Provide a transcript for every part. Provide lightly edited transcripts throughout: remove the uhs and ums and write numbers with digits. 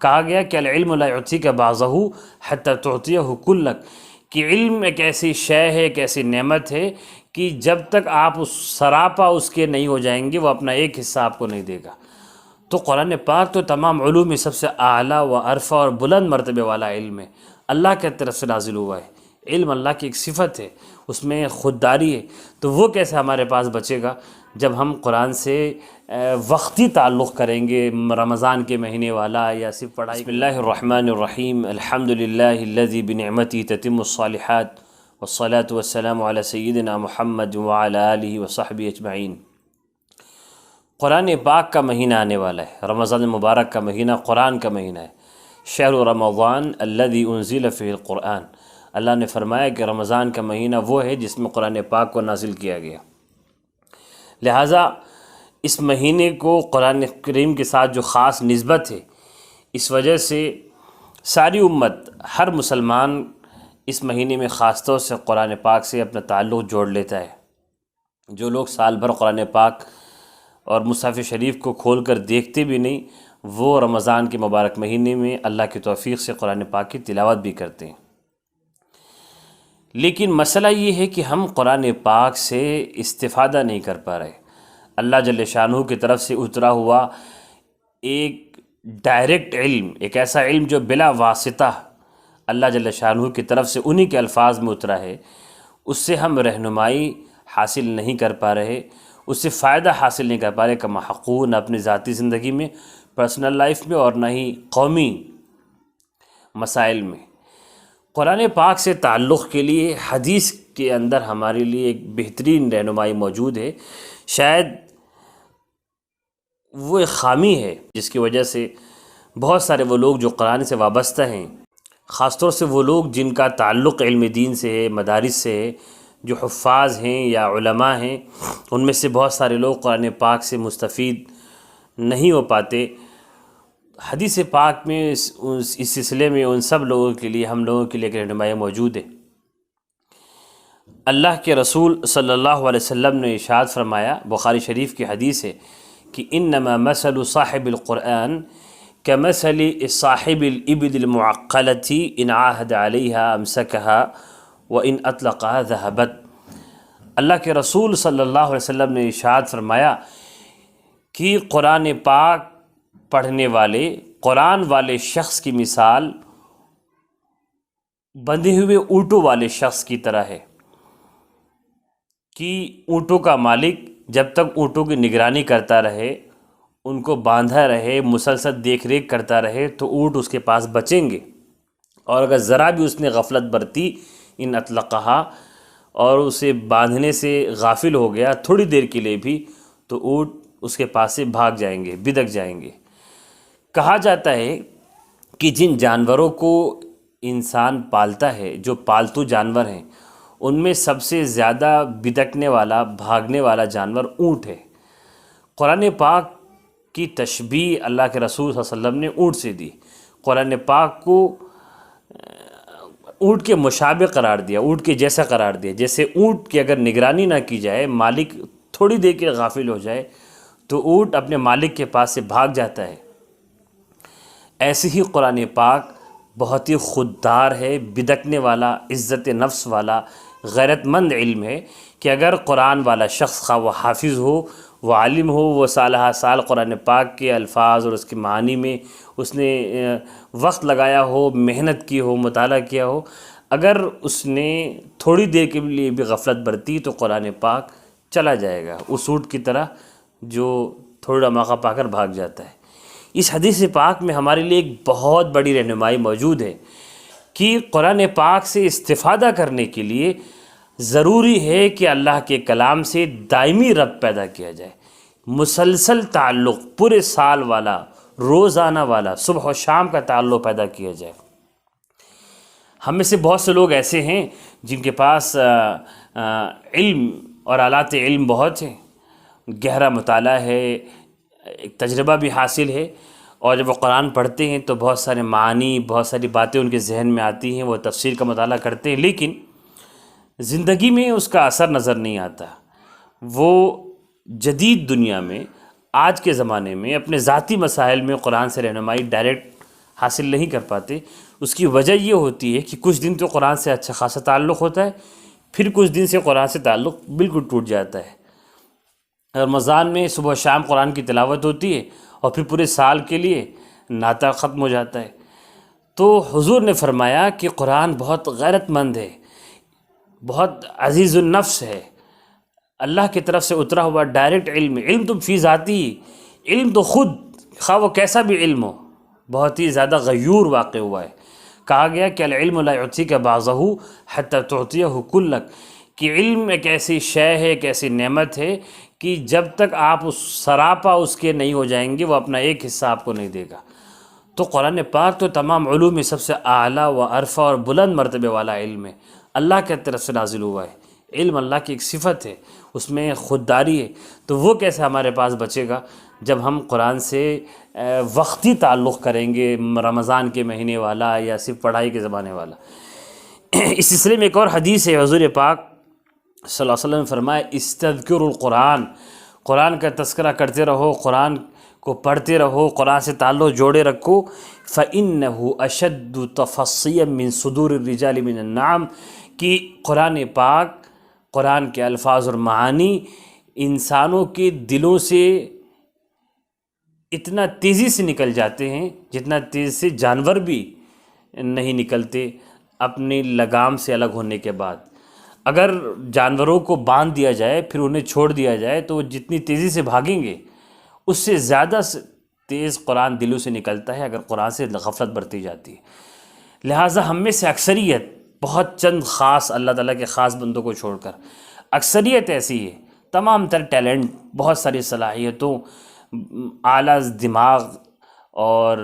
کہا گیا کہ العلم لا یعطیک بعضہ حتی تعطیہ کلک، کہ علم ایک ایسی شے ہے، ایک ایسی نعمت ہے کہ جب تک آپ سراپا اس کے نہیں ہو جائیں گے وہ اپنا ایک حصہ آپ کو نہیں دے گا۔ تو قرآن پاک تو تمام علوم میں سب سے اعلیٰ و عرفہ اور بلند مرتبے والا علم ہے، اللہ کی طرف سے نازل ہوا ہے۔ علم اللہ کی ایک صفت ہے، اس میں خودداری ہے، تو وہ کیسے ہمارے پاس بچے گا جب ہم قرآن سے وقتی تعلق کریں گے، رمضان کے مہینے والا یا صرف پڑھائی۔ بسم اللہ الرحمن الرحیم، الحمد للہ الذی بنعمتہ تتم الصالحات، والصلاة والسلام علی سیدنا محمد وعلی آلہ وصحبہ اجمعین۔ قرآن پاک کا مہینہ آنے والا ہے، رمضان المبارک کا مہینہ قرآن کا مہینہ ہے۔ شہر رمضان الذی انزل فیہ القرآن، اللہ نے فرمایا کہ رمضان کا مہینہ وہ ہے جس میں قرآن پاک کو نازل کیا گیا، لہٰذا اس مہینے کو قرآن کریم کے ساتھ جو خاص نسبت ہے، اس وجہ سے ساری امت، ہر مسلمان اس مہینے میں خاص طور سے قرآن پاک سے اپنا تعلق جوڑ لیتا ہے۔ جو لوگ سال بھر قرآن پاک اور مصحف شریف کو کھول کر دیکھتے بھی نہیں، وہ رمضان کے مبارک مہینے میں اللہ کی توفیق سے قرآن پاک کی تلاوت بھی کرتے ہیں۔ لیکن مسئلہ یہ ہے کہ ہم قرآن پاک سے استفادہ نہیں کر پا رہے۔ اللہ جل شانہ کی طرف سے اترا ہوا ایک ڈائریکٹ علم، ایک ایسا علم جو بلا واسطہ اللہ جل شانہ کی طرف سے انہی کے الفاظ میں اترا ہے، اس سے ہم رہنمائی حاصل نہیں کر پا رہے، اس سے فائدہ حاصل نہیں کر پا رہے کما حقوق، نہ اپنی ذاتی زندگی میں، پرسنل لائف میں، اور نہ ہی قومی مسائل میں۔ قرآن پاک سے تعلق کے لیے حدیث کے اندر ہمارے لیے ایک بہترین رہنمائی موجود ہے۔ شاید وہ ایک خامی ہے جس کی وجہ سے بہت سارے وہ لوگ جو قرآن سے وابستہ ہیں، خاص طور سے وہ لوگ جن کا تعلق علم دین سے ہے، مدارس سے ہے، جو حفاظ ہیں یا علماء ہیں، ان میں سے بہت سارے لوگ قرآن پاک سے مستفید نہیں ہو پاتے۔ حدیث پاک میں اس سلسلے میں ان سب لوگوں کے لیے، ہم لوگوں کے لیے ایک رہنمائی موجود ہے۔ اللہ کے رسول صلی اللہ علیہ وسلم نے ارشاد فرمایا، بخاری شریف کی حدیث ہے کہ انما مثل صاحب القرآن کمثل صاحب الابل المعقلة ان عاهد عليها امسكها وان اطلقها ذهبت۔ اللہ کے رسول صلی اللہ علیہ وسلم نے ارشاد فرمایا کہ قرآن پاک پڑھنے والے، قرآن والے شخص کی مثال بندھے ہوئے اونٹوں والے شخص کی طرح ہے کہ اونٹوں کا مالک جب تک اونٹوں کی نگرانی کرتا رہے، ان کو باندھا رہے، مسلسل دیکھ ریکھ کرتا رہے، تو اونٹ اس کے پاس بچیں گے، اور اگر ذرا بھی اس نے غفلت برتی، ان اطلقہا، اور اسے باندھنے سے غافل ہو گیا تھوڑی دیر کے لیے بھی، تو اونٹ اس کے پاس سے بھاگ جائیں گے، بدک جائیں گے۔ کہا جاتا ہے کہ جن جانوروں کو انسان پالتا ہے، جو پالتو جانور ہیں، ان میں سب سے زیادہ بدکنے والا، بھاگنے والا جانور اونٹ ہے۔ قرآن پاک کی تشبیہ اللہ کے رسول صلی اللہ علیہ وسلم نے اونٹ سے دی، قرآن پاک کو اونٹ کے مشابہ قرار دیا، اونٹ کے جیسا قرار دیا۔ جیسے اونٹ کی اگر نگرانی نہ کی جائے، مالک تھوڑی دیر کے غافل ہو جائے، تو اونٹ اپنے مالک کے پاس سے بھاگ جاتا ہے۔ ایسے ہی قرآن پاک بہت ہی خوددار ہے، بدکنے والا، عزت نفس والا، غیرت مند علم ہے کہ اگر قرآن والا شخص، خواہ وہ حافظ ہو، وہ عالم ہو، وہ سالہ سال قرآن پاک کے الفاظ اور اس کے معانی میں اس نے وقت لگایا ہو، محنت کی ہو، مطالعہ کیا ہو، اگر اس نے تھوڑی دیر کے لیے بھی غفلت برتی تو قرآن پاک چلا جائے گا، اس اونٹ کی طرح جو تھوڑا موقع پا کر بھاگ جاتا ہے۔ اس حدیث پاک میں ہمارے لیے ایک بہت بڑی رہنمائی موجود ہے کہ قرآن پاک سے استفادہ کرنے کے لیے ضروری ہے کہ اللہ کے کلام سے دائمی ربط پیدا کیا جائے، مسلسل تعلق، پورے سال والا، روزانہ والا، صبح و شام کا تعلق پیدا کیا جائے۔ ہم میں سے بہت سے لوگ ایسے ہیں جن کے پاس علم اور آلات علم بہت ہیں، گہرا مطالعہ ہے، ایک تجربہ بھی حاصل ہے، اور جب وہ قرآن پڑھتے ہیں تو بہت سارے معانی، بہت ساری باتیں ان کے ذہن میں آتی ہیں، وہ تفسیر کا مطالعہ کرتے ہیں، لیکن زندگی میں اس کا اثر نظر نہیں آتا۔ وہ جدید دنیا میں، آج کے زمانے میں اپنے ذاتی مسائل میں قرآن سے رہنمائی ڈائریکٹ حاصل نہیں کر پاتے، اس کی وجہ یہ ہوتی ہے کہ کچھ دن تو قرآن سے اچھا خاصا تعلق ہوتا ہے، پھر کچھ دن سے قرآن سے تعلق بالکل ٹوٹ جاتا ہے۔ رمضان میں صبح و شام قرآن کی تلاوت ہوتی ہے اور پھر پورے سال کے لیے ناطہ ختم ہو جاتا ہے۔ تو حضور نے فرمایا کہ قرآن بہت غیرت مند ہے، بہت عزیز النفس ہے، اللہ کی طرف سے اترا ہوا ڈائریکٹ علم ہے۔ علم تو فی ذاتی، علم تو خود، خواہ وہ کیسا بھی علم ہو، بہت ہی زیادہ غیور واقع ہوا ہے۔ کہا گیا کہ العلم لا یعطیک بعضہ حتی تعطیہ کلک، کہ علم ایک ایسی شے ہے، ایک ایسی نعمت ہے کہ جب تک آپ اس سراپا اس کے نہیں ہو جائیں گے، وہ اپنا ایک حصہ آپ کو نہیں دے گا۔ تو قرآن پاک تو تمام علوم میں سب سے اعلیٰ و عرفہ اور بلند مرتبے والا علم ہے، اللہ کی طرف سے نازل ہوا ہے۔ علم اللہ کی ایک صفت ہے، اس میں خودداری ہے، تو وہ کیسے ہمارے پاس بچے گا جب ہم قرآن سے وقتی تعلق کریں گے، رمضان کے مہینے والا یا صرف پڑھائی کے زمانے والا۔ اس سلسلے میں ایک اور حدیث ہے، حضور پاک صلی اللہ علیہ وسلم نے فرمایا استذکروا القرآن، قرآن کا تذکرہ کرتے رہو، قرآن کو پڑھتے رہو، قرآن سے تعلق جوڑے رکھو۔ فَإِنَّهُ أَشَدُّ تَفَصِّيًا مِّن صُدُورِ الرِّجَالِ مِنَ النَّعَمِ، کہ قرآن پاک، قرآن کے الفاظ اور معانی انسانوں کے دلوں سے اتنا تیزی سے نکل جاتے ہیں جتنا تیز سے جانور بھی نہیں نکلتے اپنی لگام سے الگ ہونے کے بعد۔ اگر جانوروں کو باندھ دیا جائے پھر انہیں چھوڑ دیا جائے تو وہ جتنی تیزی سے بھاگیں گے اس سے زیادہ تیز قرآن دلوں سے نکلتا ہے اگر قرآن سے غفلت برتی جاتی ہے۔ لہٰذا ہم میں سے اکثریت، بہت چند خاص اللہ تعالیٰ کے خاص بندوں کو چھوڑ کر اکثریت ایسی ہے، تمام تر ٹیلنٹ، بہت ساری صلاحیتوں، اعلیٰ دماغ اور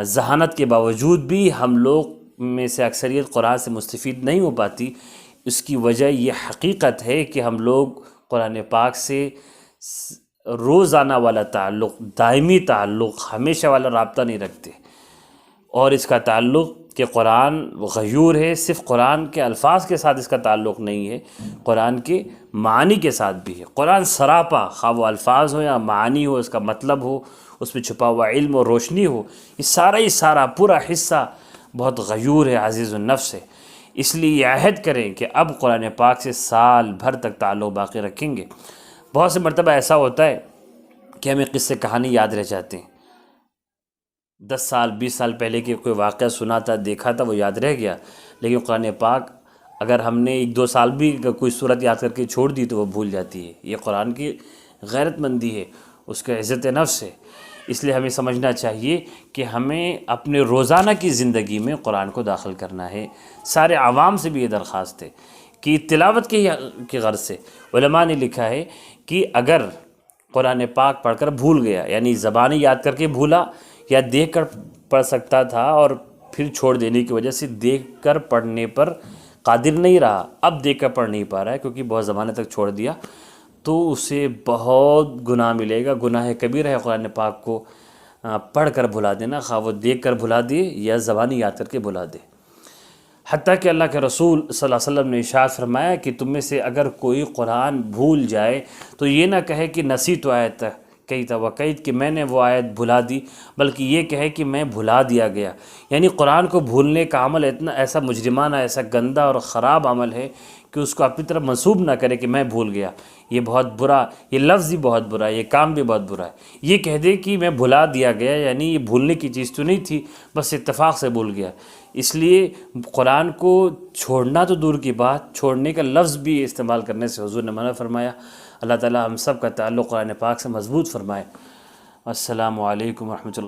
ذہانت کے باوجود بھی ہم لوگ میں سے اکثریت قرآن سے مستفید نہیں ہو پاتی۔ اس کی وجہ یہ حقیقت ہے کہ ہم لوگ قرآن پاک سے روزانہ والا تعلق، دائمی تعلق، ہمیشہ والا رابطہ نہیں رکھتے، اور اس کا تعلق کہ قرآن غیور ہے، صرف قرآن کے الفاظ کے ساتھ اس کا تعلق نہیں ہے، قرآن کے معانی کے ساتھ بھی ہے۔ قرآن سراپا، خواہ وہ الفاظ ہو یا معانی ہو، اس کا مطلب ہو، اس میں چھپا ہوا علم اور روشنی ہو، یہ سارا پورا حصہ بہت غیور ہے، عزیز النفس ہے۔ اس لیے یہ عہد کریں کہ اب قرآن پاک سے سال بھر تک تعلق باقی رکھیں گے۔ بہت سے مرتبہ ایسا ہوتا ہے کہ ہمیں قصے کہانی یاد رہ جاتے ہیں، 10 سال 20 سال پہلے کے کوئی واقعہ سنا تھا، دیکھا تھا، وہ یاد رہ گیا، لیکن قرآن پاک اگر ہم نے 1-2 سال بھی کوئی صورت یاد کر کے چھوڑ دی تو وہ بھول جاتی ہے۔ یہ قرآن کی غیرت مندی ہے، اس کا عزت نفس ہے۔ اس لیے ہمیں سمجھنا چاہیے کہ ہمیں اپنے روزانہ کی زندگی میں قرآن کو داخل کرنا ہے۔ سارے عوام سے بھی یہ درخواست ہے کہ تلاوت کی غرض سے علماء نے لکھا ہے کہ اگر قرآن پاک پڑھ کر بھول گیا، یعنی زبانی یاد کر کے بھولا یا دیکھ کر پڑھ سکتا تھا اور پھر چھوڑ دینے کی وجہ سے دیکھ کر پڑھنے پر قادر نہیں رہا، اب دیکھ کر پڑھ نہیں پا رہا ہے کیونکہ بہت زمانے تک چھوڑ دیا، تو اسے بہت گناہ ملے گا۔ گناہ کبیرہ ہے قرآن پاک کو پڑھ کر بھلا دینا، خواہ وہ دیکھ کر بھلا دے یا زبانی یاد کر کے بھلا دے۔ حتیٰ کہ اللہ کے رسول صلی اللہ علیہ وسلم نے ارشاد فرمایا کہ تم میں سے اگر کوئی قرآن بھول جائے تو یہ نہ کہے کہ نسیت آیت کئی توقعید کہ میں نے وہ آیت بھلا دی، بلکہ یہ کہے کہ میں بھلا دیا گیا۔ یعنی قرآن کو بھولنے کا عمل اتنا ایسا مجرمانہ، ایسا گندا اور خراب عمل ہے کہ اس کو اپنی طرف منسوب نہ کرے کہ میں بھول گیا، یہ بہت برا، یہ لفظ ہی بہت برا ہے، یہ کام بھی بہت برا ہے۔ یہ کہہ دے کہ میں بھلا دیا گیا، یعنی یہ بھولنے کی چیز تو نہیں تھی، بس اتفاق سے بھول گیا۔ اس لیے قرآن کو چھوڑنا تو دور کی بات، چھوڑنے کا لفظ بھی استعمال کرنے سے حضور نے منع فرمایا۔ اللہ تعالی ہم سب کا تعلق قرآن پاک سے مضبوط فرمائے۔ السلام علیکم ورحمۃ اللہ۔